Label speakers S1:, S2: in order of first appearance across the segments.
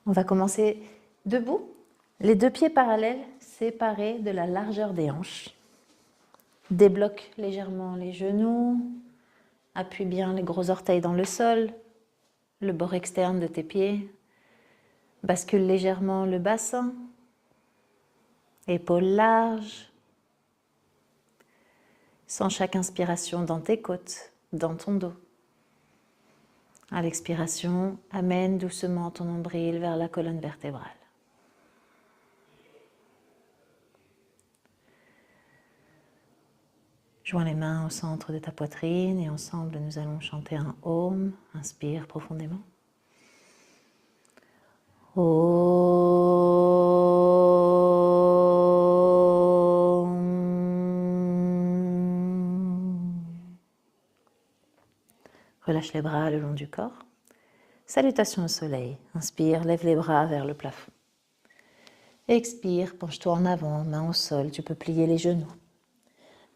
S1: On va commencer debout, les deux pieds parallèles, séparés de la largeur des hanches. Débloque légèrement les genoux, appuie bien les gros orteils dans le sol, le bord externe de tes pieds. Bascule légèrement le bassin, épaules larges. Sens chaque inspiration dans tes côtes, dans ton dos. À l'expiration, amène doucement ton nombril vers la colonne vertébrale. Joins les mains au centre de ta poitrine et ensemble nous allons chanter un Om. Inspire profondément. Relâche les bras le long du corps. Salutations au soleil. Inspire, lève les bras vers le plafond. Expire, penche-toi en avant, main au sol. Tu peux plier les genoux.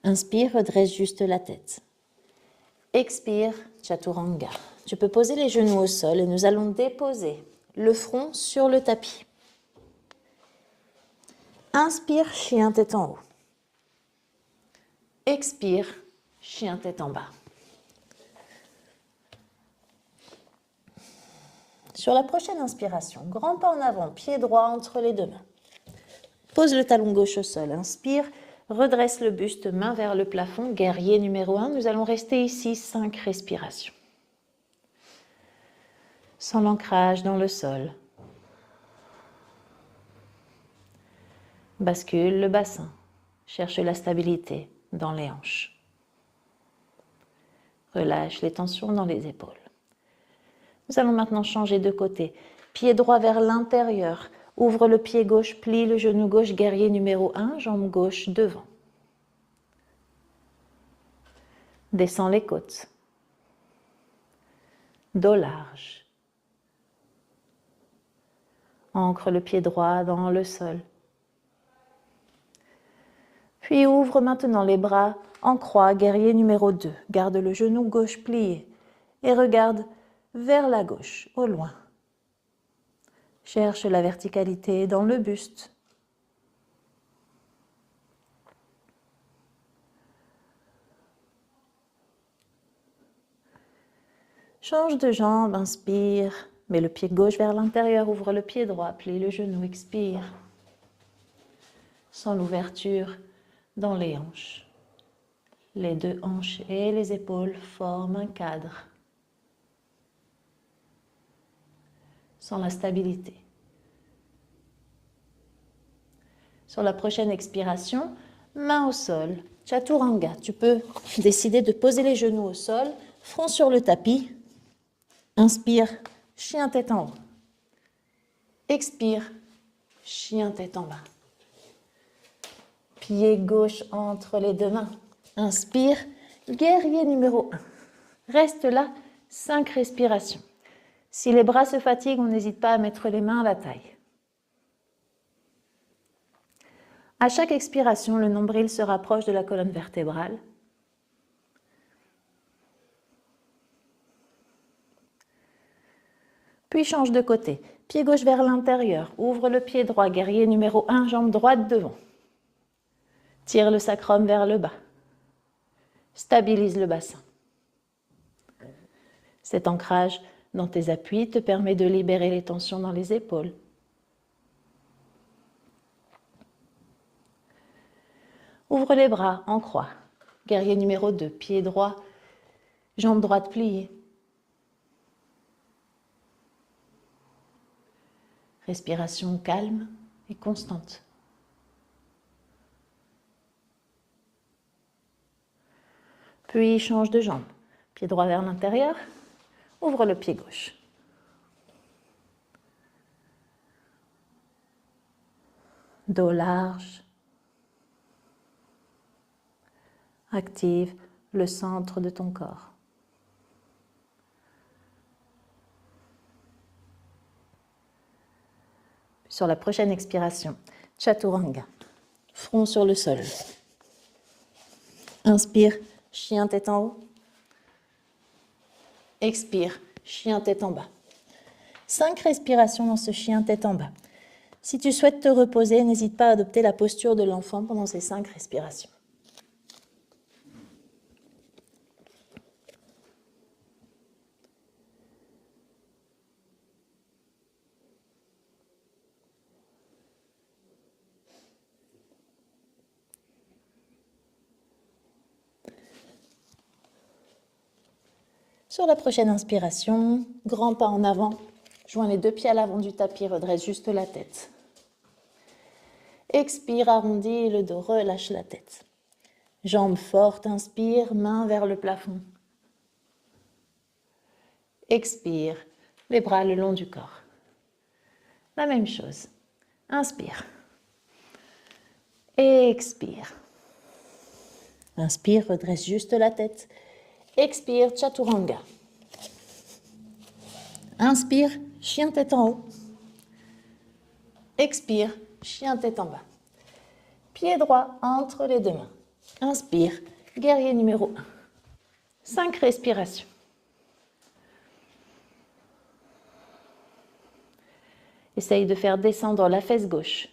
S1: Inspire, redresse juste la tête. Expire, Chaturanga. Tu peux poser les genoux au sol et nous allons déposer le front sur le tapis. Inspire, chien tête en haut. Expire, chien tête en bas. Sur la prochaine inspiration, grand pas en avant, pied droit entre les deux mains. Pose le talon gauche au sol, inspire, redresse le buste, main vers le plafond, guerrier numéro 1. Nous allons rester ici 5 respirations. Sans l'ancrage dans le sol. Bascule le bassin, cherche la stabilité dans les hanches. Relâche les tensions dans les épaules. Nous allons maintenant changer de côté. Pied droit vers l'intérieur. Ouvre le pied gauche, plie le genou gauche, guerrier numéro 1, jambe gauche devant. Descends les côtes. Dos large. Ancre le pied droit dans le sol. Puis ouvre maintenant les bras en croix, guerrier numéro 2. Garde le genou gauche plié et regarde vers la gauche, au loin. Cherche la verticalité dans le buste. Change de jambe, inspire. Mets le pied gauche vers l'intérieur, ouvre le pied droit, plie le genou, expire. Sens l'ouverture dans les hanches. Les deux hanches et les épaules forment un cadre. Sens la stabilité. Sur la prochaine expiration, main au sol, Chaturanga. Tu peux décider de poser les genoux au sol, front sur le tapis. Inspire, chien tête en haut. Expire, chien tête en bas. Pied gauche entre les deux mains. Inspire, guerrier numéro 1. Reste là, 5 respirations. Si les bras se fatiguent, on n'hésite pas à mettre les mains à la taille. À chaque expiration, le nombril se rapproche de la colonne vertébrale. Puis change de côté. Pied gauche vers l'intérieur. Ouvre le pied droit, guerrier numéro 1, jambe droite devant. Tire le sacrum vers le bas. Stabilise le bassin. Cet ancrage dans tes appuis te permet de libérer les tensions dans les épaules. Ouvre les bras en croix. Guerrier numéro 2, pied droit, jambe droite pliée. Respiration calme et constante. Puis change de jambe. Pied droit vers l'intérieur, ouvre le pied gauche. Dos large. Active le centre de ton corps. Sur la prochaine expiration, Chaturanga. Front sur le sol. Inspire, chien tête en haut. Expire, chien tête en bas. 5 respirations dans ce chien tête en bas. Si tu souhaites te reposer, n'hésite pas à adopter la posture de l'enfant pendant ces 5 respirations. Sur la prochaine inspiration, grand pas en avant, joins les 2 pieds à l'avant du tapis, redresse juste la tête. Expire, arrondis le dos, relâche la tête. Jambes fortes, inspire, main vers le plafond. Expire, les bras le long du corps. La même chose. Inspire. Expire. Inspire, redresse juste la tête. Expire, Chaturanga. Inspire, chien tête en haut. Expire, chien tête en bas. Pied droit entre les 2 mains. Inspire, guerrier numéro 1. 5 respirations. Essaye de faire descendre la fesse gauche,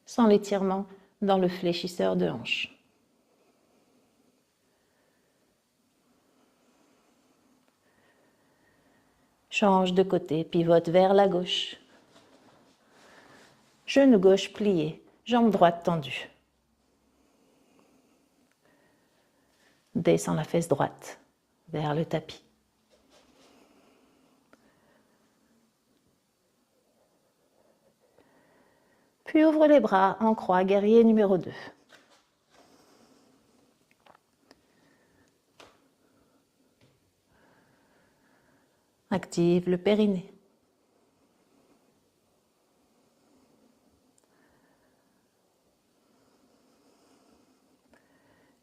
S1: sans l'étirement dans le fléchisseur de hanche. Change de côté, pivote vers la gauche. Genou gauche plié, jambe droite tendue. Descends la fesse droite vers le tapis. Puis ouvre les bras en croix, guerrier numéro 2. Active le périnée.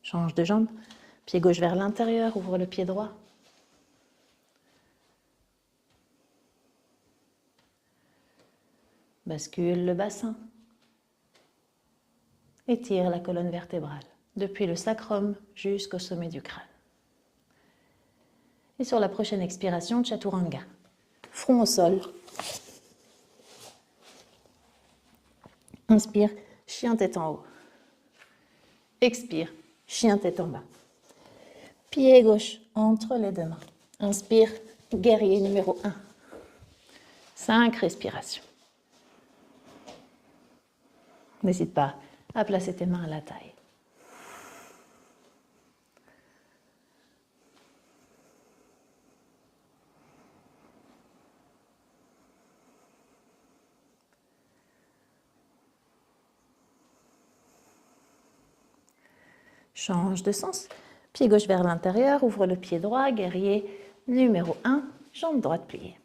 S1: Change de jambe. Pied gauche vers l'intérieur, ouvre le pied droit. Bascule le bassin. Étire la colonne vertébrale, depuis le sacrum jusqu'au sommet du crâne. Et sur la prochaine expiration, Chaturanga. Front au sol. Inspire, chien tête en haut. Expire, chien tête en bas. Pied gauche entre les 2 mains. Inspire, guerrier numéro 1. 5 respirations. N'hésite pas à placer tes mains à la taille. Change de sens. Pied gauche vers l'intérieur, ouvre le pied droit, guerrier numéro 1, jambe droite pliée.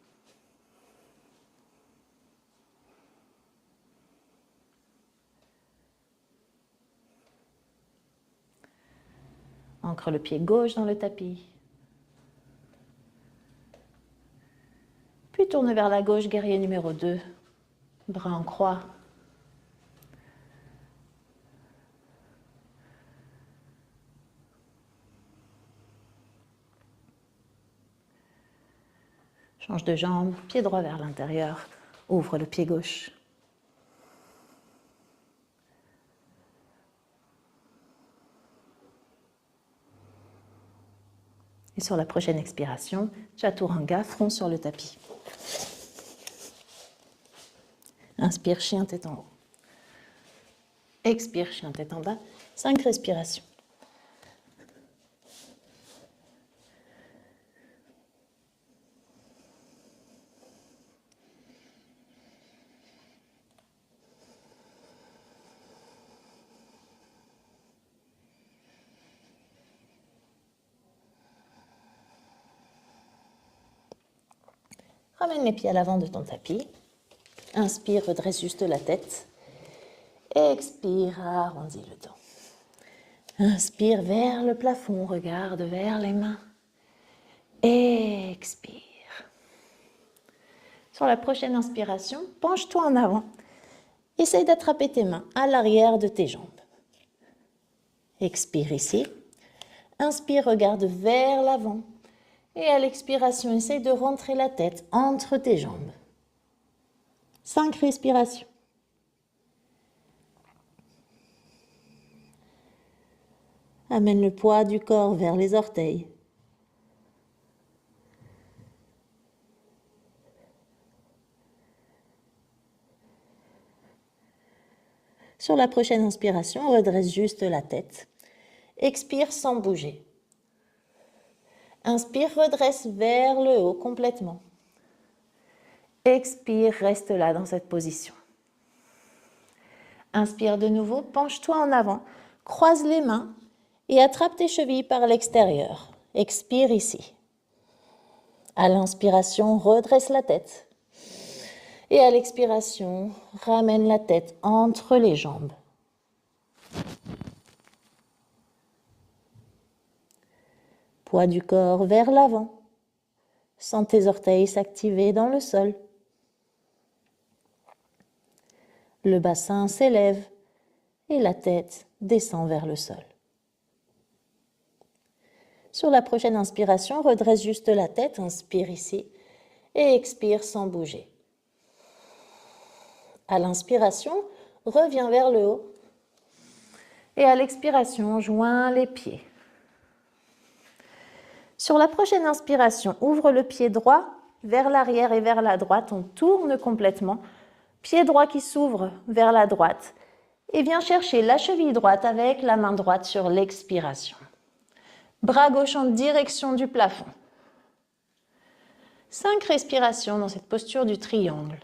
S1: Ancre le pied gauche dans le tapis. Puis tourne vers la gauche, guerrier numéro 2, bras en croix. Change de jambe, pied droit vers l'intérieur, ouvre le pied gauche. Et sur la prochaine expiration, Chaturanga, front sur le tapis. Inspire, chien tête en haut. Expire, chien tête en bas. 5 respirations. Ramène les pieds à l'avant de ton tapis. Inspire, redresse juste la tête. Expire, arrondis le dos. Inspire vers le plafond, regarde vers les mains. Expire. Sur la prochaine inspiration, penche-toi en avant. Essaye d'attraper tes mains à l'arrière de tes jambes. Expire ici. Inspire, regarde vers l'avant. Et à l'expiration, essaye de rentrer la tête entre tes jambes. 5 respirations. Amène le poids du corps vers les orteils. Sur la prochaine inspiration, redresse juste la tête. Expire sans bouger. Inspire, redresse vers le haut complètement. Expire, reste là dans cette position. Inspire de nouveau, penche-toi en avant, croise les mains et attrape tes chevilles par l'extérieur. Expire ici. À l'inspiration, redresse la tête. Et à l'expiration, ramène la tête entre les jambes. Poids du corps vers l'avant. Sens tes orteils s'activer dans le sol. Le bassin s'élève et la tête descend vers le sol. Sur la prochaine inspiration, redresse juste la tête, inspire ici et expire sans bouger. À l'inspiration, reviens vers le haut et à l'expiration, joins les pieds. Sur la prochaine inspiration, ouvre le pied droit vers l'arrière et vers la droite, on tourne complètement. Pied droit qui s'ouvre vers la droite et viens chercher la cheville droite avec la main droite sur l'expiration. Bras gauche en direction du plafond. 5 respirations dans cette posture du triangle.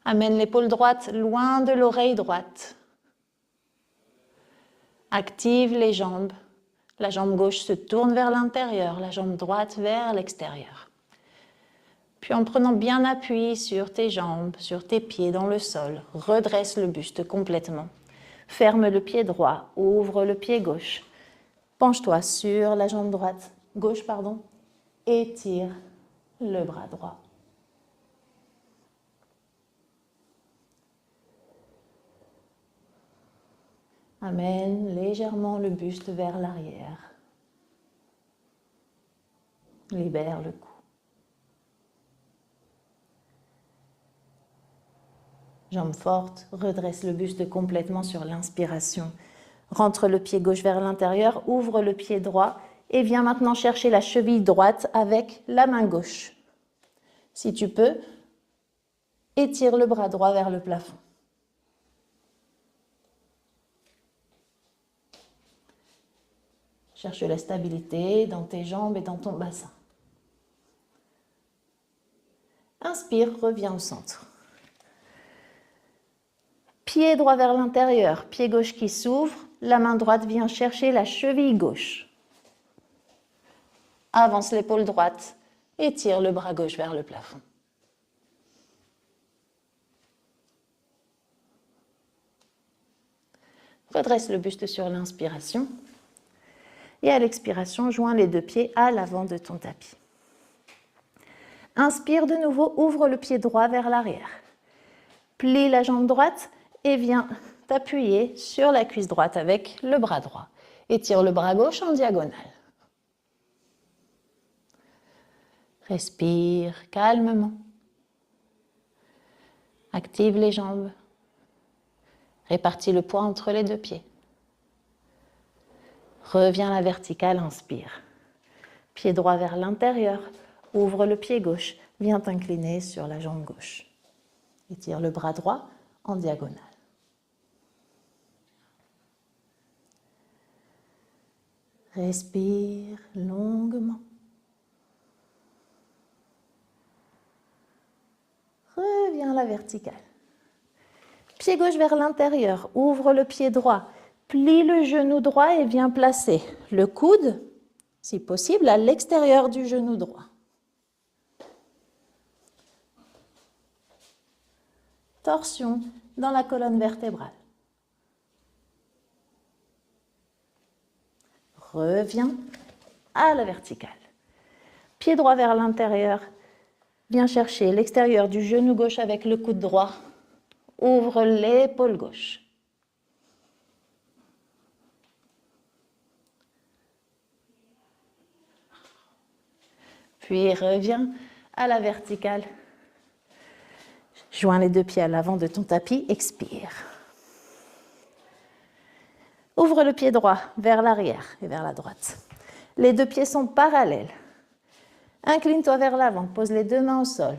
S1: Amène l'épaule droite loin de l'oreille droite. Active les jambes. La jambe gauche se tourne vers l'intérieur, la jambe droite vers l'extérieur. Puis en prenant bien appui sur tes jambes, sur tes pieds dans le sol, redresse le buste complètement. Ferme le pied droit, ouvre le pied gauche. Penche-toi sur la jambe gauche, étire le bras droit. Amène légèrement le buste vers l'arrière. Libère le cou. Jambes fortes, redresse le buste complètement sur l'inspiration. Rentre le pied gauche vers l'intérieur, ouvre le pied droit et viens maintenant chercher la cheville droite avec la main gauche. Si tu peux, étire le bras droit vers le plafond. Cherche la stabilité dans tes jambes et dans ton bassin. Inspire, reviens au centre. Pied droit vers l'intérieur, pied gauche qui s'ouvre, la main droite vient chercher la cheville gauche. Avance l'épaule droite, étire le bras gauche vers le plafond. Redresse le buste sur l'inspiration. Et à l'expiration, joins les 2 pieds à l'avant de ton tapis. Inspire de nouveau, ouvre le pied droit vers l'arrière. Plie la jambe droite et viens t'appuyer sur la cuisse droite avec le bras droit. Étire le bras gauche en diagonale. Respire calmement. Active les jambes. Répartis le poids entre les 2 pieds. Reviens à la verticale, inspire. Pied droit vers l'intérieur, ouvre le pied gauche, viens t'incliner sur la jambe gauche. Étire le bras droit en diagonale. Respire longuement. Reviens à la verticale. Pied gauche vers l'intérieur, ouvre le pied droit, plie le genou droit et viens placer le coude, si possible, à l'extérieur du genou droit. Torsion dans la colonne vertébrale. Reviens à la verticale. Pied droit vers l'intérieur, viens chercher l'extérieur du genou gauche avec le coude droit. Ouvre l'épaule gauche. Puis reviens à la verticale. Joins les deux pieds à l'avant de ton tapis, expire. Ouvre le pied droit vers l'arrière et vers la droite. Les deux pieds sont parallèles. Incline-toi vers l'avant, pose les deux mains au sol.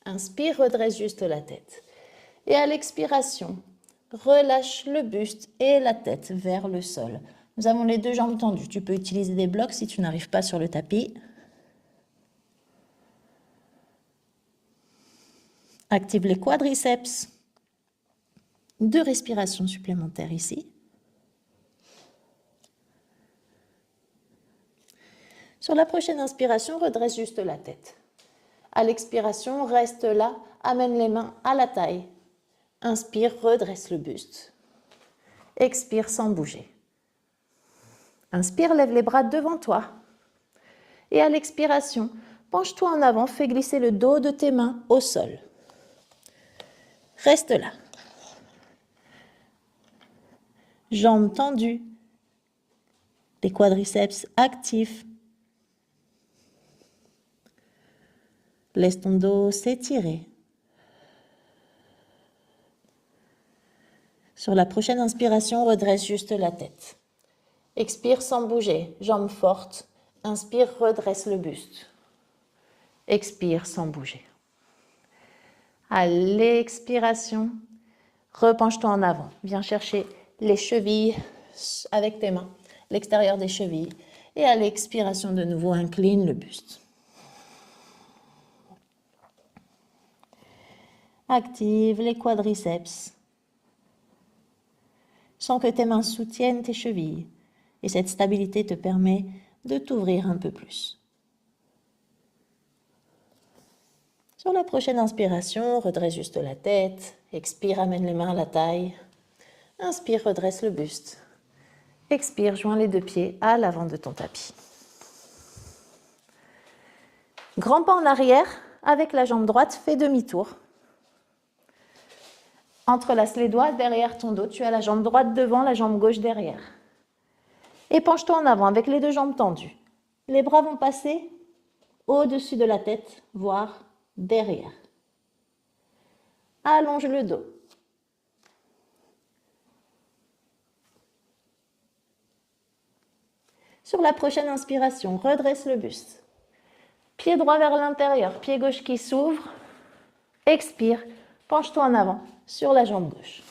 S1: Inspire, redresse juste la tête. Et à l'expiration, relâche le buste et la tête vers le sol. Nous avons les deux jambes tendues. Tu peux utiliser des blocs si tu n'arrives pas sur le tapis. Active les quadriceps. 2 respirations supplémentaires ici. Sur la prochaine inspiration, redresse juste la tête. À l'expiration, reste là, amène les mains à la taille. Inspire, redresse le buste. Expire sans bouger. Inspire, lève les bras devant toi. Et à l'expiration, penche-toi en avant, fais glisser le dos de tes mains au sol. Reste là. Jambes tendues. Les quadriceps actifs. Laisse ton dos s'étirer. Sur la prochaine inspiration, redresse juste la tête. Expire sans bouger, jambes fortes. Inspire, redresse le buste. Expire sans bouger. À l'expiration, repenche-toi en avant. Viens chercher les chevilles avec tes mains, l'extérieur des chevilles. Et à l'expiration, de nouveau, incline le buste. Active les quadriceps. Sens que tes mains soutiennent tes chevilles. Et cette stabilité te permet de t'ouvrir un peu plus. Sur la prochaine inspiration, redresse juste la tête. Expire, amène les mains à la taille. Inspire, redresse le buste. Expire, joins les deux pieds à l'avant de ton tapis. Grand pas en arrière, avec la jambe droite, fais demi-tour. Entrelace les doigts derrière ton dos. Tu as la jambe droite devant, la jambe gauche derrière. Et penche-toi en avant avec les deux jambes tendues. Les bras vont passer au-dessus de la tête, voire derrière. Allonge le dos. Sur la prochaine inspiration, redresse le buste. Pied droit vers l'intérieur, pied gauche qui s'ouvre. Expire, penche-toi en avant sur la jambe gauche.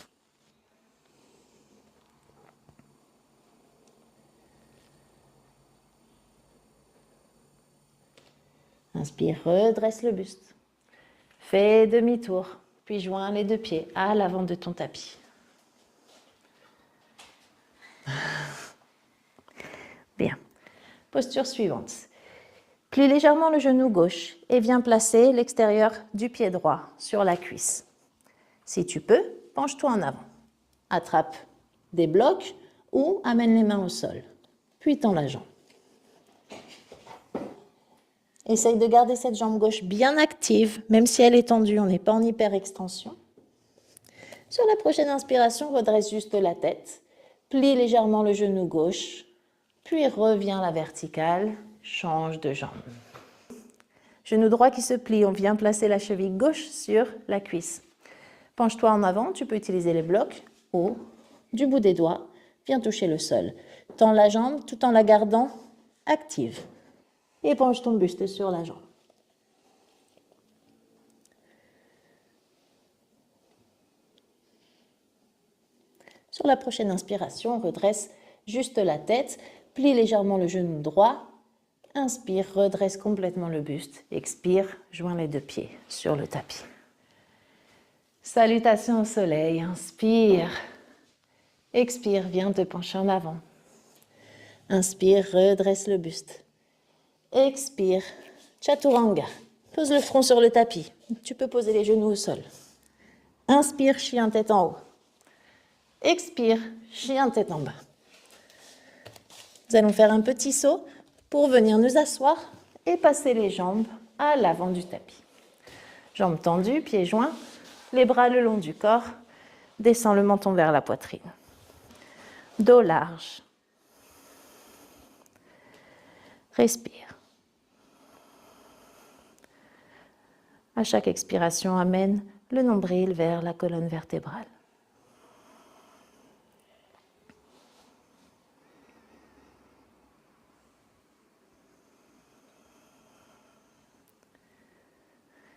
S1: Inspire, redresse le buste. Fais demi-tour, puis joins les deux pieds à l'avant de ton tapis. Bien. Posture suivante. Plie légèrement le genou gauche et viens placer l'extérieur du pied droit sur la cuisse. Si tu peux, penche-toi en avant. Attrape des blocs ou amène les mains au sol. Puis tends la jambe. Essaye de garder cette jambe gauche bien active, même si elle est tendue, on n'est pas en hyper-extension. Sur la prochaine inspiration, redresse juste la tête. Plie légèrement le genou gauche, puis reviens à la verticale, change de jambe. Genou droit qui se plie, on vient placer la cheville gauche sur la cuisse. Penche-toi en avant, tu peux utiliser les blocs ou du bout des doigts, viens toucher le sol. Tends la jambe tout en la gardant active. Et penche ton buste sur la jambe. Sur la prochaine inspiration, redresse juste la tête, plie légèrement le genou droit. Inspire, redresse complètement le buste. Expire, joins les deux pieds sur le tapis. Salutations au soleil, inspire. Expire, viens te pencher en avant. Inspire, redresse le buste. Expire, chaturanga. Pose le front sur le tapis. Tu peux poser les genoux au sol. Inspire, chien tête en haut. Expire, chien tête en bas. Nous allons faire un petit saut pour venir nous asseoir et passer les jambes à l'avant du tapis. Jambes tendues, pieds joints. Les bras le long du corps, descends le menton vers la poitrine. Dos large. Respire. À chaque expiration, amène le nombril vers la colonne vertébrale.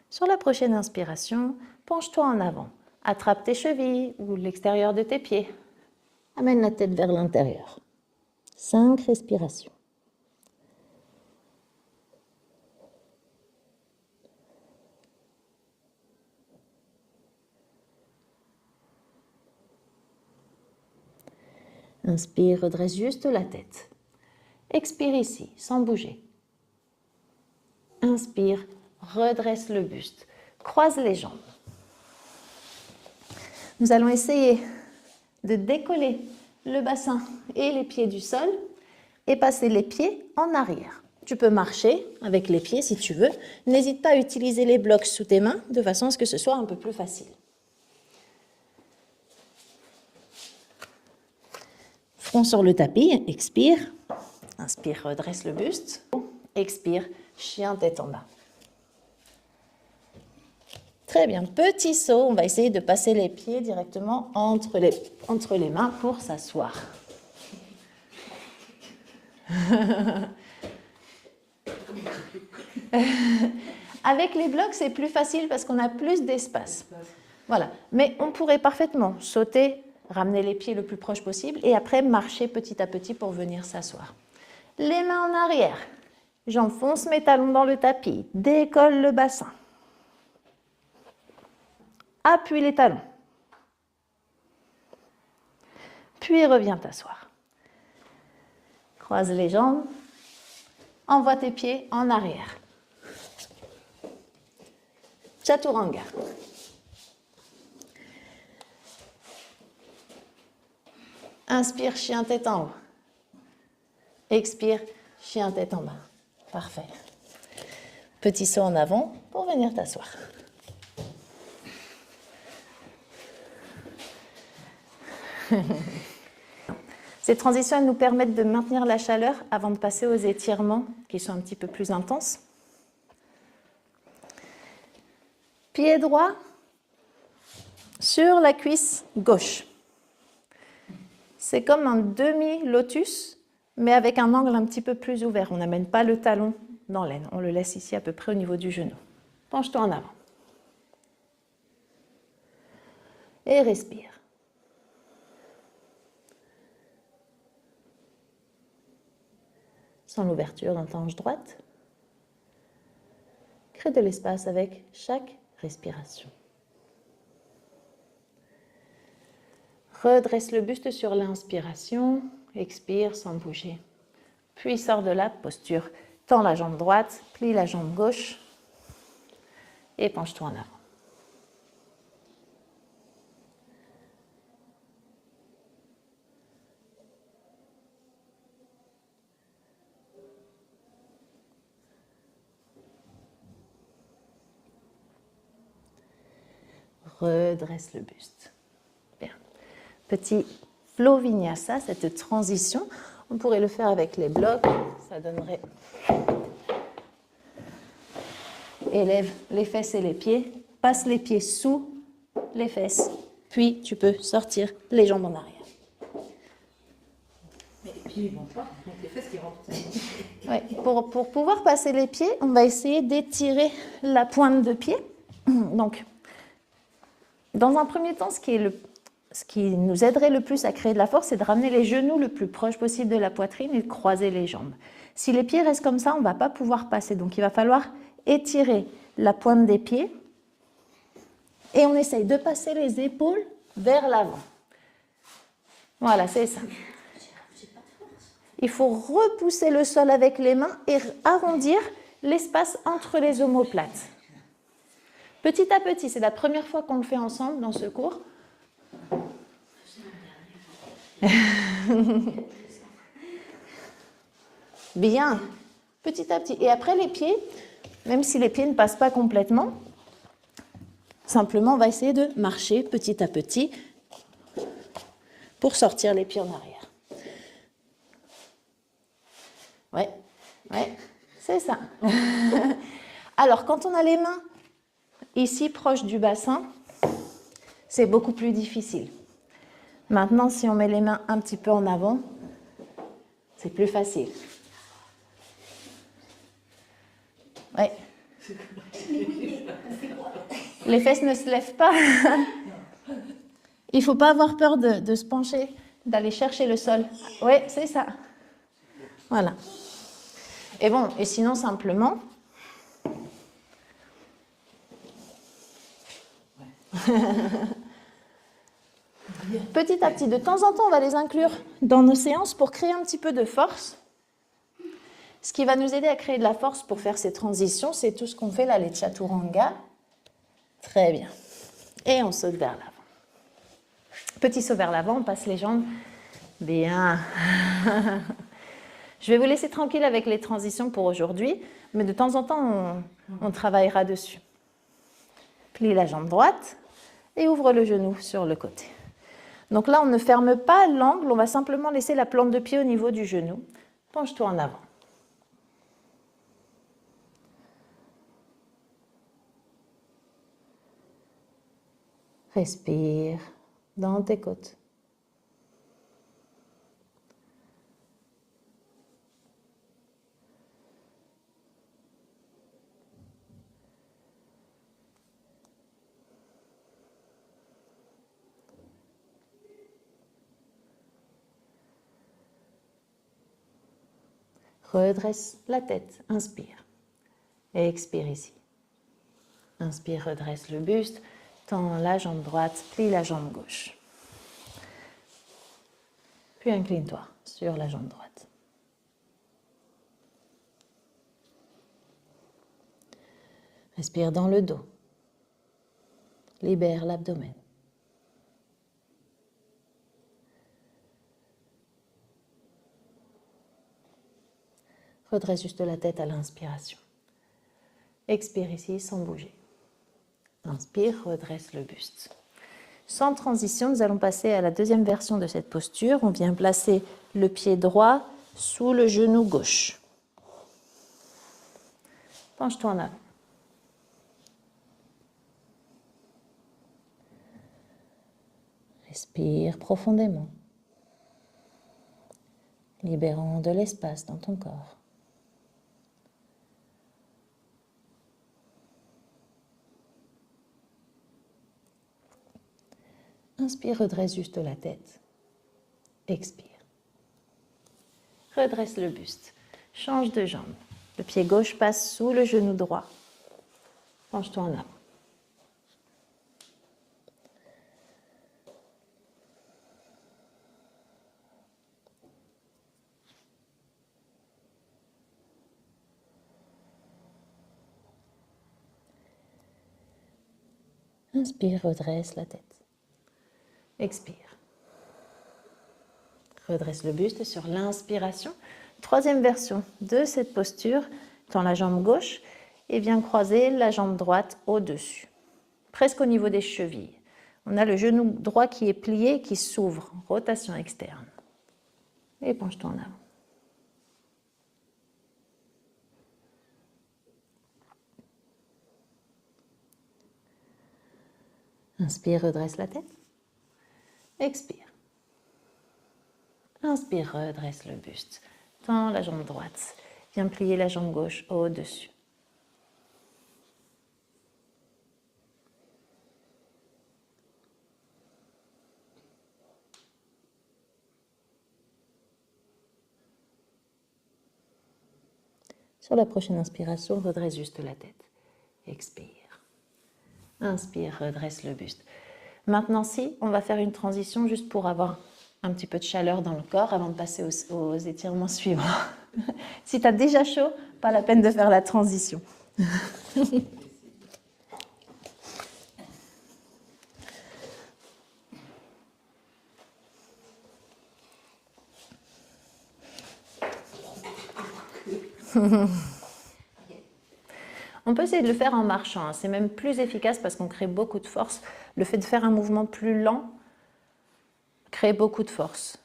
S1: Sur la prochaine inspiration, penche-toi en avant. Attrape tes chevilles ou l'extérieur de tes pieds. Amène la tête vers l'intérieur. 5 respirations. Inspire, redresse juste la tête. Expire ici, sans bouger. Inspire, redresse le buste. Croise les jambes. Nous allons essayer de décoller le bassin et les pieds du sol et passer les pieds en arrière. Tu peux marcher avec les pieds si tu veux. N'hésite pas à utiliser les blocs sous tes mains de façon à ce que ce soit un peu plus facile. Front sur le tapis, expire. Inspire, redresse le buste. Expire, chien tête en bas. Très bien, petit saut, on va essayer de passer les pieds directement entre les mains pour s'asseoir. Avec les blocs, c'est plus facile parce qu'on a plus d'espace. Voilà, mais on pourrait parfaitement sauter, ramener les pieds le plus proche possible et après marcher petit à petit pour venir s'asseoir. Les mains en arrière, j'enfonce mes talons dans le tapis, décolle le bassin. Appuie les talons. Puis reviens t'asseoir. Croise les jambes. Envoie tes pieds en arrière. Chaturanga. Inspire, chien tête en haut. Expire, chien tête en bas. Parfait. Petit saut en avant pour venir t'asseoir. Ces transitions elles nous permettent de maintenir la chaleur avant de passer aux étirements qui sont un petit peu plus intenses. Pied droit sur la cuisse gauche. C'est comme un demi-lotus, mais avec un angle un petit peu plus ouvert. On n'amène pas le talon dans l'aine. On le laisse ici à peu près au niveau du genou. Penche-toi en avant. Et respire. Sans l'ouverture dans ta hanche droite. Crée de l'espace avec chaque respiration. Redresse le buste sur l'inspiration. Expire sans bouger. Puis sors de la posture. Tends la jambe droite, plie la jambe gauche et penche-toi en avant. Redresse le buste. Bien. Petit flow vinyasa, cette transition. On pourrait le faire avec les blocs. Ça donnerait... Élève les fesses et les pieds. Passe les pieds sous les fesses. Puis tu peux sortir les jambes en arrière.
S2: Mais les pieds ne vont pas, donc les fesses qui rentrent.
S1: Ouais, pour pouvoir passer les pieds, on va essayer d'étirer la pointe de pied. Donc, dans un premier temps, ce qui nous aiderait le plus à créer de la force, c'est de ramener les genoux le plus proche possible de la poitrine et de croiser les jambes. Si les pieds restent comme ça, on ne va pas pouvoir passer. Donc, il va falloir étirer la pointe des pieds et on essaye de passer les épaules vers l'avant. Voilà, c'est ça. Il faut repousser le sol avec les mains et arrondir l'espace entre les omoplates. Petit à petit, c'est la première fois qu'on le fait ensemble dans ce cours. Bien, petit à petit. Et après les pieds, même si les pieds ne passent pas complètement, simplement on va essayer de marcher petit à petit pour sortir les pieds en arrière. Ouais, c'est ça. Alors, quand on a les mains Ici, proche du bassin, c'est beaucoup plus difficile. Maintenant, si on met les mains un petit peu en avant, c'est plus facile. Oui. Les fesses ne se lèvent pas. Il ne faut pas avoir peur de se pencher, d'aller chercher le sol. Oui, c'est ça. Voilà. Et bon, et sinon, simplement... Petit à petit, de temps en temps, on va les inclure dans nos séances pour créer un petit peu de force. Ce qui va nous aider à créer de la force pour faire ces transitions, c'est tout ce qu'on fait là, les chaturanga. Très bien. Et on saute vers l'avant. Petit saut vers l'avant, on passe les jambes. Bien. Je vais vous laisser tranquille avec les transitions pour aujourd'hui, mais de temps en temps, on travaillera dessus. Plie la jambe droite et ouvre le genou sur le côté. Donc là, on ne ferme pas l'angle, on va simplement laisser la plante de pied au niveau du genou. Penche-toi en avant. Respire dans tes côtes. Redresse la tête, inspire. Et expire ici. Inspire, redresse le buste, tends la jambe droite, plie la jambe gauche. Puis incline-toi sur la jambe droite. Respire dans le dos. Libère l'abdomen. Redresse juste la tête à l'inspiration. Expire ici sans bouger. Inspire, redresse le buste. Sans transition, nous allons passer à la deuxième version de cette posture. On vient placer le pied droit sous le genou gauche. Penche-toi en avant. Respire profondément, libérant de l'espace dans ton corps. Inspire, redresse juste la tête. Expire. Redresse le buste. Change de jambe. Le pied gauche passe sous le genou droit. Penche-toi en avant. Inspire, redresse la tête. Expire. Redresse le buste sur l'inspiration. Troisième version de cette posture. Tends la jambe gauche et viens croiser la jambe droite au-dessus, presque au niveau des chevilles. On a le genou droit qui est plié et qui s'ouvre, rotation externe. Et penche-toi en avant. Inspire, redresse la tête. Expire. Inspire, redresse le buste. Tends la jambe droite. Viens plier la jambe gauche au-dessus. Sur la prochaine inspiration, redresse juste la tête. Expire. Inspire, redresse le buste. Maintenant, on va faire une transition juste pour avoir un petit peu de chaleur dans le corps avant de passer aux étirements suivants. Si tu as déjà chaud, pas la peine de faire la transition. On peut essayer de le faire en marchant, c'est même plus efficace parce qu'on crée beaucoup de force. Le fait de faire un mouvement plus lent crée beaucoup de force.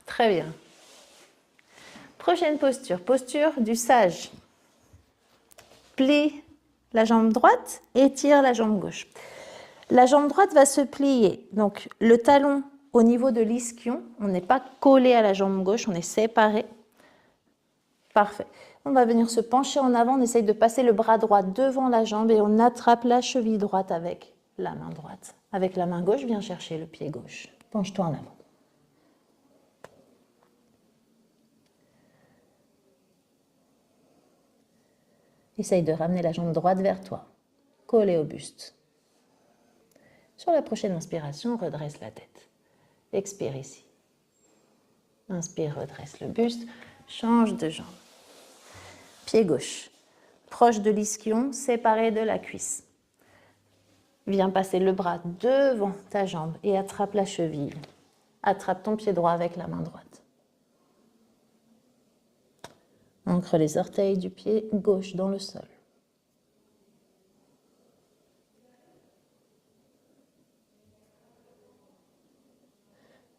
S1: Très bien. Prochaine posture, posture du sage. plie la jambe droite, étire la jambe gauche. La jambe droite va se plier. Donc le talon au niveau de l'ischio, on n'est pas collé à la jambe gauche, on est séparé. Parfait. On va venir se pencher en avant, on essaye de passer le bras droit devant la jambe et on attrape la cheville droite avec la main droite. Avec la main gauche, viens chercher le pied gauche. Penche-toi en avant. Essaye de ramener la jambe droite vers toi, collée au buste. Sur la prochaine inspiration, redresse la tête. Expire ici. Inspire, redresse le buste, change de jambe. Pied gauche, proche de l'ischion, séparé de la cuisse. Viens passer le bras devant ta jambe et attrape la cheville. Attrape ton pied droit avec la main droite. Ancre les orteils du pied gauche dans le sol.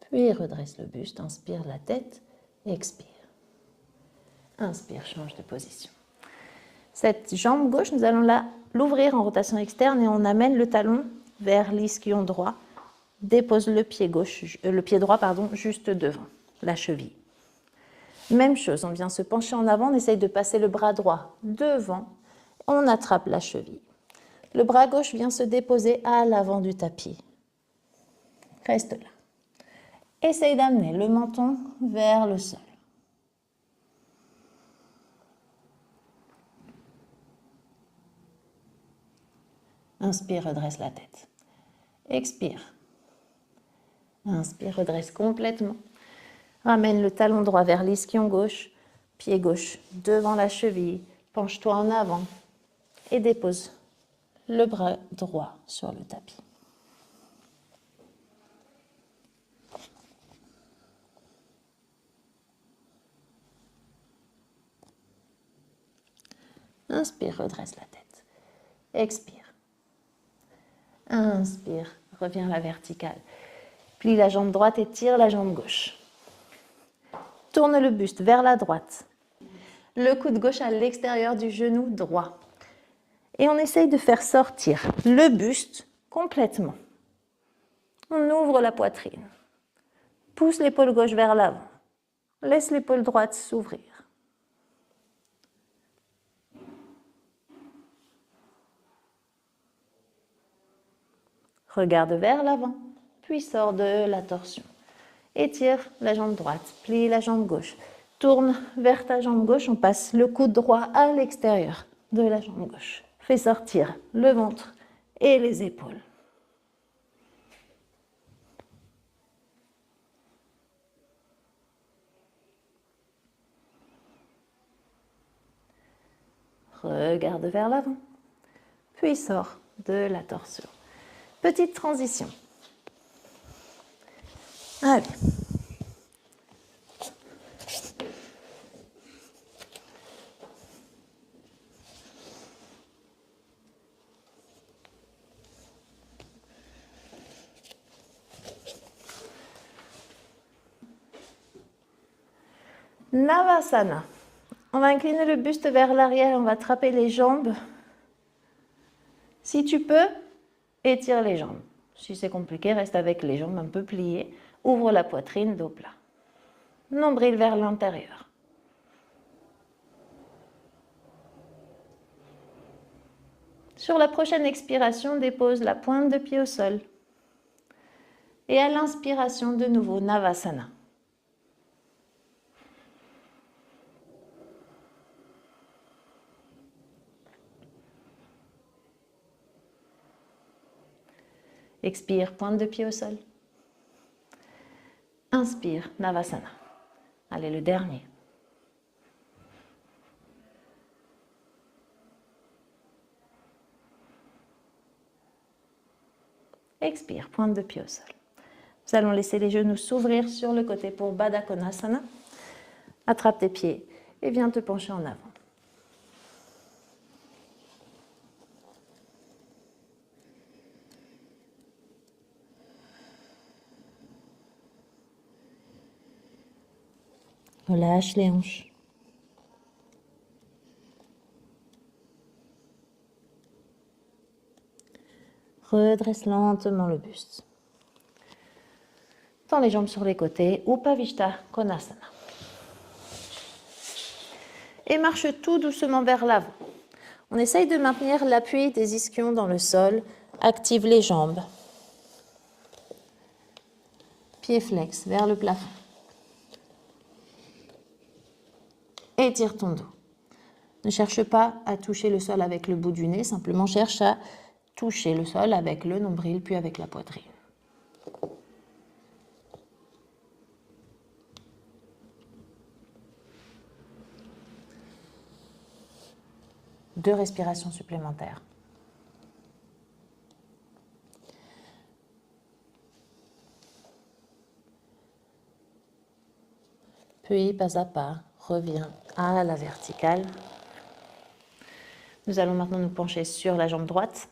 S1: Puis redresse le buste, inspire la tête, expire. Inspire, change de position. Cette jambe gauche, nous allons l'ouvrir en rotation externe et on amène le talon vers l'ischion droit. Dépose le pied droit, juste devant la cheville. Même chose, on vient se pencher en avant, on essaye de passer le bras droit devant, on attrape la cheville. Le bras gauche vient se déposer à l'avant du tapis. Reste là. Essaye d'amener le menton vers le sol. Inspire, redresse la tête. Expire. Inspire, redresse complètement. Ramène le talon droit vers l'ischion gauche, pied gauche devant la cheville, penche-toi en avant et dépose le bras droit sur le tapis. Inspire, redresse la tête. Expire. Inspire, reviens à la verticale. Plie la jambe droite et tire la jambe gauche. Tourne le buste vers la droite. Le coude gauche à l'extérieur du genou droit. Et on essaye de faire sortir le buste complètement. On ouvre la poitrine. Pousse l'épaule gauche vers l'avant. Laisse l'épaule droite s'ouvrir. Regarde vers l'avant, puis sors de la torsion. Étire la jambe droite, plie la jambe gauche. Tourne vers ta jambe gauche, on passe le coude droit à l'extérieur de la jambe gauche. Fais sortir le ventre et les épaules. Regarde vers l'avant, puis sors de la torsion. Petite transition. Allez. Navasana. On va incliner le buste vers l'arrière, on va attraper les jambes. Si tu peux, étire les jambes. Si c'est compliqué, reste avec les jambes un peu pliées. Ouvre la poitrine, dos plat. Nombril vers l'intérieur. Sur la prochaine expiration, dépose la pointe de pied au sol. Et à l'inspiration, de nouveau, Navasana. Expire, pointe de pied au sol. Inspire, Navasana. Allez, le dernier. Expire, pointe de pied au sol. Nous allons laisser les genoux s'ouvrir sur le côté pour Baddha Konasana. Attrape tes pieds et viens te pencher en avant. Relâche les hanches. Redresse lentement le buste. Tends les jambes sur les côtés, Upavishta Konasana. Et marche tout doucement vers l'avant. On essaye de maintenir l'appui des ischions dans le sol. Active les jambes. Pieds flex vers le plafond. Étire ton dos. Ne cherche pas à toucher le sol avec le bout du nez, simplement cherche à toucher le sol avec le nombril puis avec la poitrine. Deux respirations supplémentaires. Puis, pas à pas, reviens à la verticale. Nous allons maintenant nous pencher sur la jambe droite.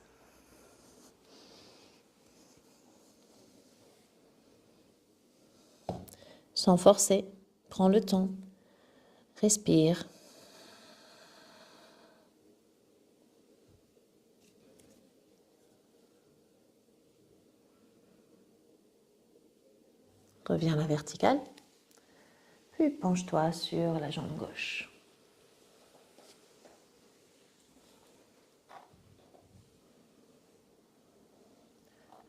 S1: Sans forcer, prends le temps, respire. Reviens à la verticale, puis penche-toi sur la jambe gauche.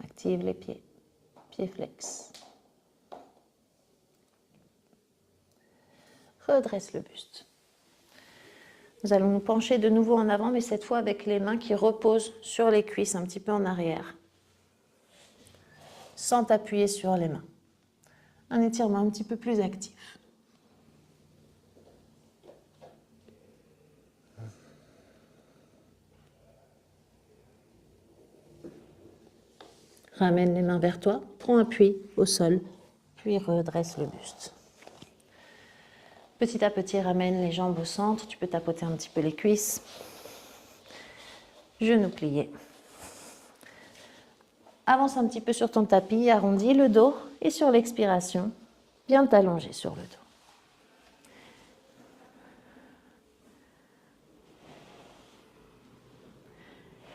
S1: Active les pieds, pieds flex. Redresse le buste. Nous allons nous pencher de nouveau en avant, mais cette fois avec les mains qui reposent sur les cuisses, un petit peu en arrière, sans t'appuyer sur les mains. Un étirement un petit peu plus actif. Ramène les mains vers toi, prends appui au sol, puis redresse le buste. Petit à petit, ramène les jambes au centre. Tu peux tapoter un petit peu les cuisses. Genoux pliés. Avance un petit peu sur ton tapis, arrondis le dos et sur l'expiration, viens t'allonger sur le dos.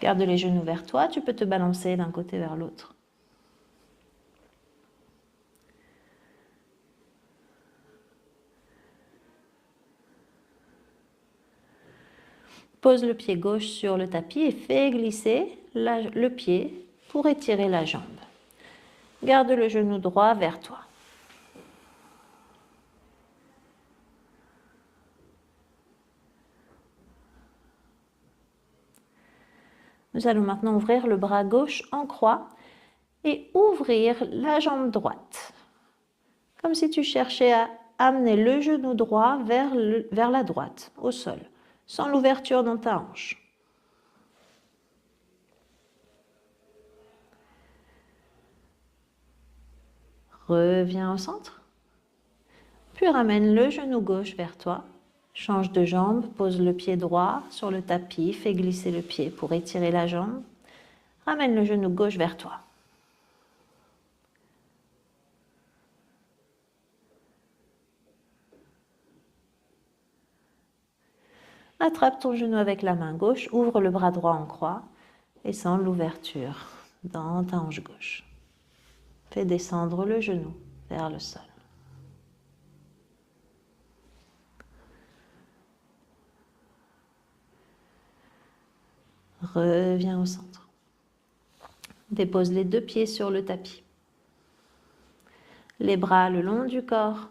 S1: Garde les genoux vers toi, tu peux te balancer d'un côté vers l'autre. Pose le pied gauche sur le tapis et fais glisser le pied pour étirer la jambe. Garde le genou droit vers toi. Nous allons maintenant ouvrir le bras gauche en croix et ouvrir la jambe droite. Comme si tu cherchais à amener le genou droit vers la droite, au sol, sans l'ouverture dans ta hanche. Reviens au centre. Puis ramène le genou gauche vers toi. Change de jambe, pose le pied droit sur le tapis, fais glisser le pied pour étirer la jambe. Ramène le genou gauche vers toi. Attrape ton genou avec la main gauche, ouvre le bras droit en croix et sens l'ouverture dans ta hanche gauche. Fais descendre le genou vers le sol. Reviens au centre. Dépose les deux pieds sur le tapis. Les bras le long du corps.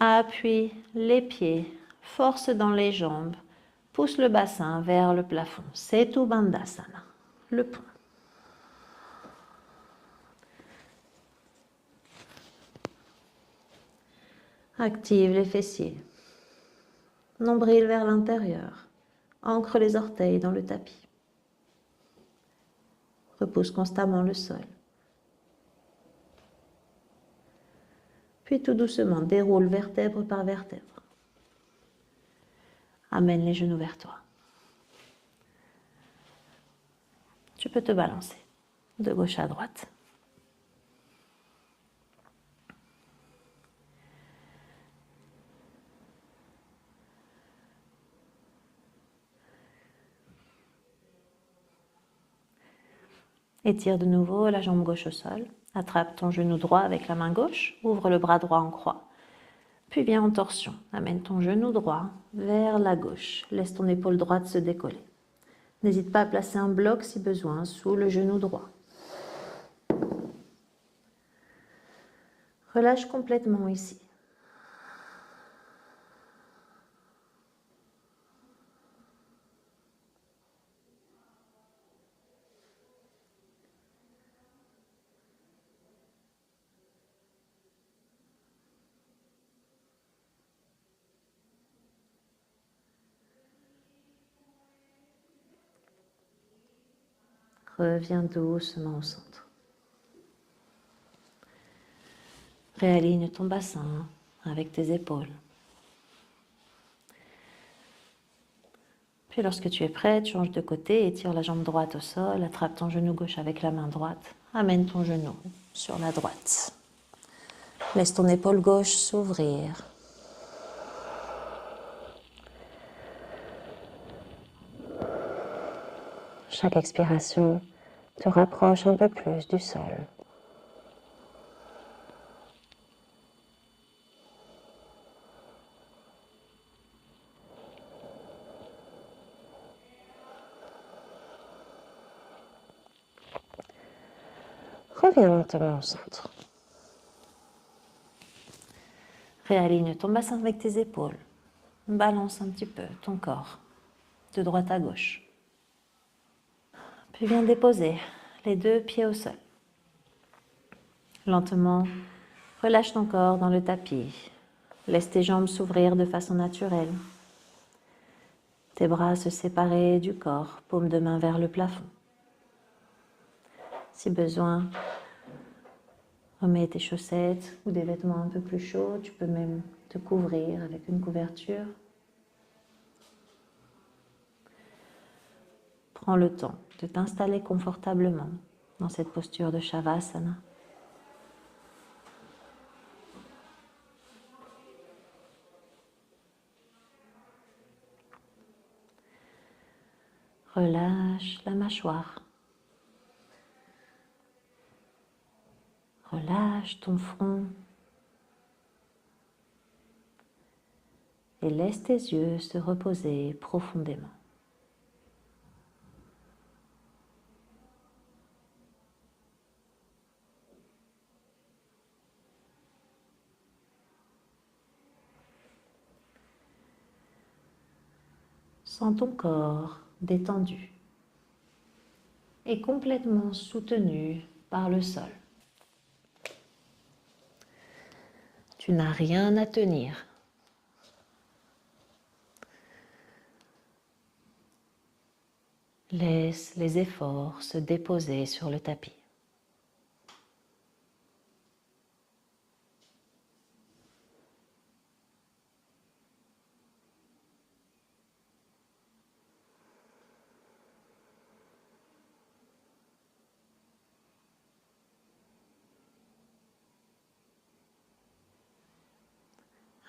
S1: Appuie les pieds. Force dans les jambes. Pousse le bassin vers le plafond. Setu Bandhasana, le pont. Active les fessiers. Nombril vers l'intérieur. Ancre les orteils dans le tapis. Repousse constamment le sol. Puis tout doucement, déroule vertèbre par vertèbre. Amène les genoux vers toi. Tu peux te balancer de gauche à droite. Étire de nouveau la jambe gauche au sol. Attrape ton genou droit avec la main gauche. Ouvre le bras droit en croix. Puis viens en torsion. Amène ton genou droit vers la gauche. Laisse ton épaule droite se décoller. N'hésite pas à placer un bloc si besoin sous le genou droit. Relâche complètement ici. Reviens doucement au centre. Réaligne ton bassin avec tes épaules. Puis lorsque tu es prête, change de côté, étire la jambe droite au sol, attrape ton genou gauche avec la main droite, amène ton genou sur la droite. Laisse ton épaule gauche s'ouvrir. Chaque expiration te rapproche un peu plus du sol. Reviens lentement au centre. Réaligne ton bassin avec tes épaules. Balance un petit peu ton corps de droite à gauche. Puis viens déposer les deux pieds au sol. Lentement, relâche ton corps dans le tapis. Laisse tes jambes s'ouvrir de façon naturelle. Tes bras se séparer du corps, paume de main vers le plafond. Si besoin, remets tes chaussettes ou des vêtements un peu plus chauds. Tu peux même te couvrir avec une couverture. Prends le temps de t'installer confortablement dans cette posture de Shavasana. Relâche la mâchoire. Relâche ton front. Et laisse tes yeux se reposer profondément. Sens ton corps détendu et complètement soutenu par le sol. Tu n'as rien à tenir. Laisse les efforts se déposer sur le tapis.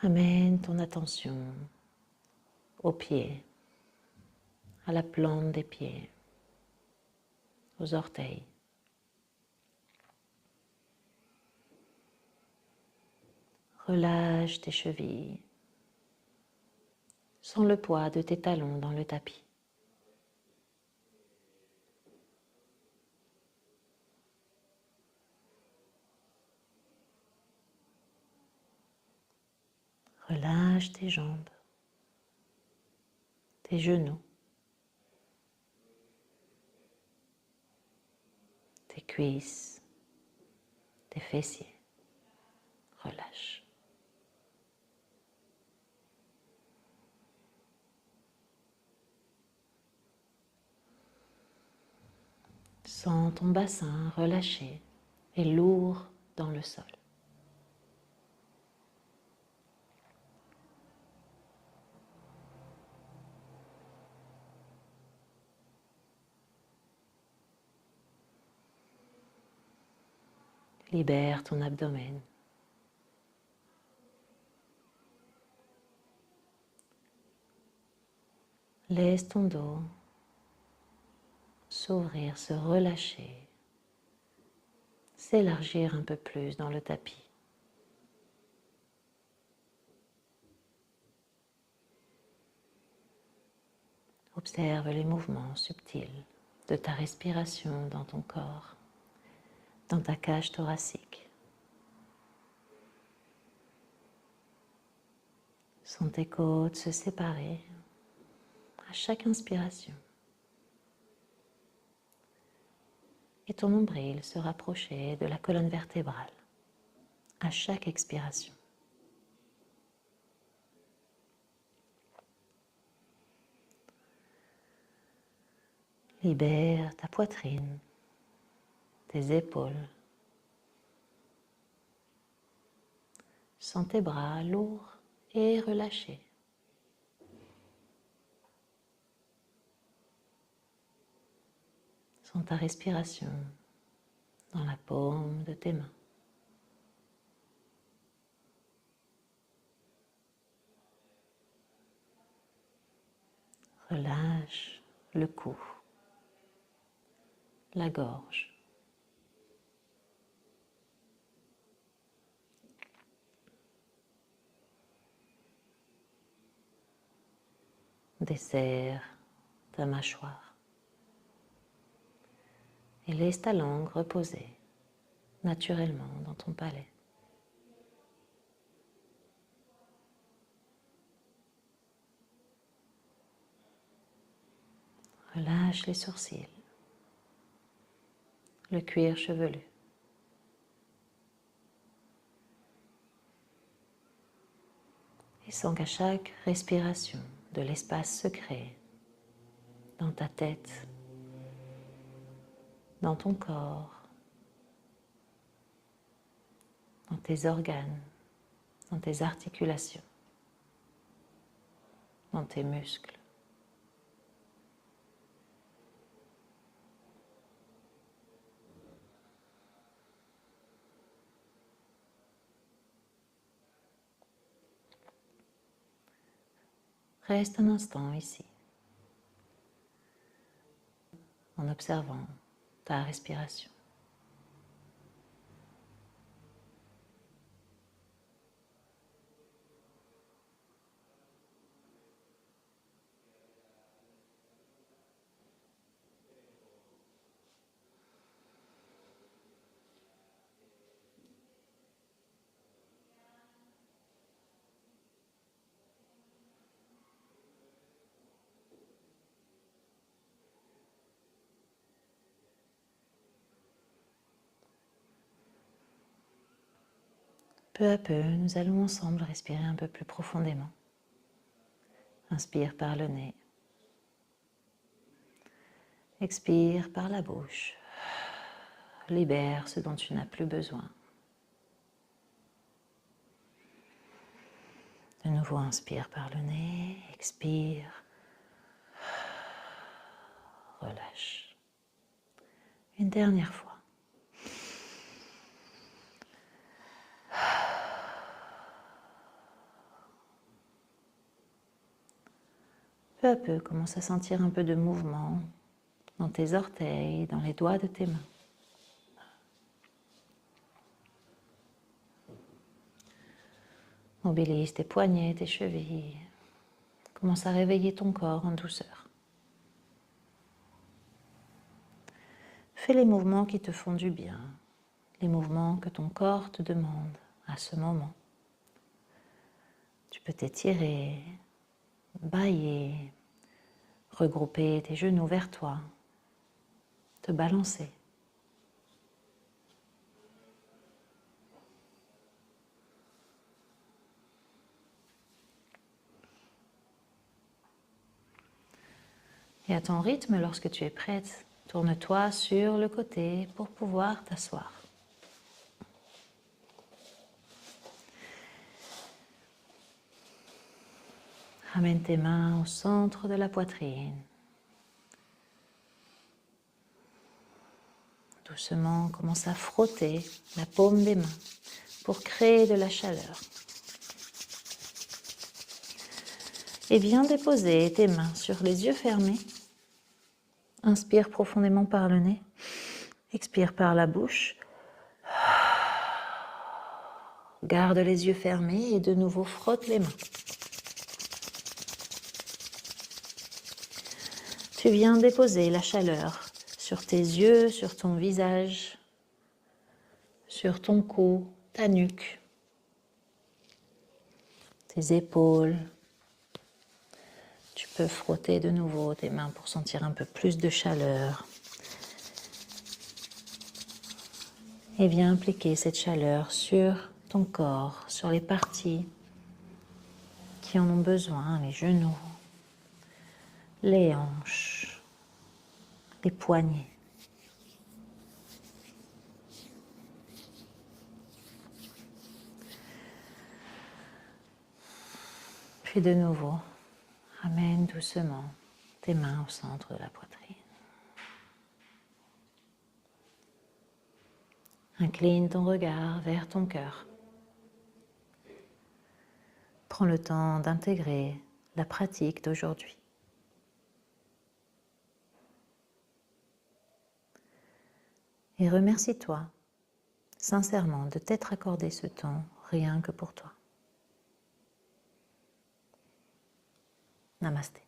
S1: Amène ton attention aux pieds, à la plante des pieds, aux orteils. Relâche tes chevilles. Sens le poids de tes talons dans le tapis. Relâche tes jambes, tes genoux, tes cuisses, tes fessiers. Relâche. Sens ton bassin relâché et lourd dans le sol. Libère ton abdomen. Laisse ton dos s'ouvrir, se relâcher s'élargir un peu plus dans le tapis. Observe les mouvements subtils de ta respiration dans ton corps, dans ta cage thoracique. Sens tes côtes se séparer à chaque inspiration et ton nombril se rapprocher de la colonne vertébrale à chaque expiration. Libère ta poitrine, tes épaules. Sens tes bras lourds et relâchés. Sens ta respiration dans la paume de tes mains. Relâche le cou, la gorge. Desserre ta mâchoire et laisse ta langue reposer naturellement dans ton palais. Relâche les sourcils, le cuir chevelu. Et sens qu'à chaque respiration, de l'espace se crée dans ta tête, dans ton corps, dans tes organes, dans tes articulations, dans tes muscles. Reste un instant ici, en observant ta respiration. Peu à peu, nous allons ensemble respirer un peu plus profondément. Inspire par le nez. Expire par la bouche. Libère ce dont tu n'as plus besoin. De nouveau, inspire par le nez. Expire. Relâche. Une dernière fois. Peu à peu, commence à sentir un peu de mouvement dans tes orteils, dans les doigts de tes mains. Mobilise tes poignets, tes chevilles. Commence à réveiller ton corps en douceur. Fais les mouvements qui te font du bien, les mouvements que ton corps te demande à ce moment. Tu peux t'étirer, bâiller, regrouper tes genoux vers toi, te balancer. Et à ton rythme, lorsque tu es prête, tourne-toi sur le côté pour pouvoir t'asseoir. Ramène tes mains au centre de la poitrine. Doucement, commence à frotter la paume des mains pour créer de la chaleur. Et viens déposer tes mains sur les yeux fermés. Inspire profondément par le nez. Expire par la bouche. Garde les yeux fermés et de nouveau frotte les mains. Tu viens déposer la chaleur sur tes yeux, sur ton visage, sur ton cou, ta nuque, tes épaules. Tu peux frotter de nouveau tes mains pour sentir un peu plus de chaleur. Et viens appliquer cette chaleur sur ton corps, sur les parties qui en ont besoin, les genoux, les hanches, les poignets. Puis de nouveau, ramène doucement tes mains au centre de la poitrine. Incline ton regard vers ton cœur. Prends le temps d'intégrer la pratique d'aujourd'hui. Et remercie-toi sincèrement de t'être accordé ce temps rien que pour toi. Namasté.